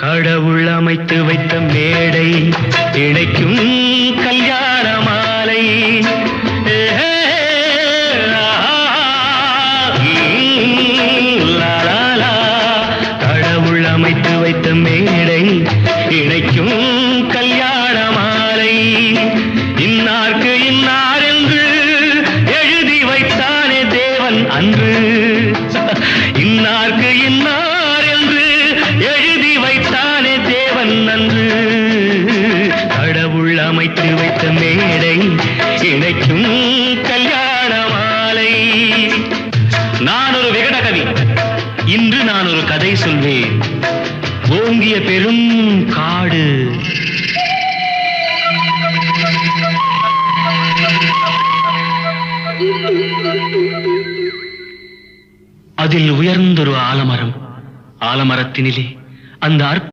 கடவுள் அமைத்து வைத்த மேடை இணைக்கும் கல்யாண மாலை. கடவுள் அமைத்து வைத்த மேடை இணைக்கும் கல்யாண மாலை. இன்னார்க்கு இன்னார் என்று எழுதி வைத்தானே தேவன் அன்று. இன்னார்க்கு இன்னார் என்று எழுதி வைத்தானே தேவன் அன்று. கடவுள் அமைத்து வைத்த மேடை இணைக்கும் கல்யாண மாலை. நான் ஒரு விகட கவி, இன்று நான் ஒரு கதை சொல்வேன். ஓங்கிய பெரும் காடு, அதில் உயர்ந்தொரு ஆலமரம். ஆலமரத்தினிலே அந்த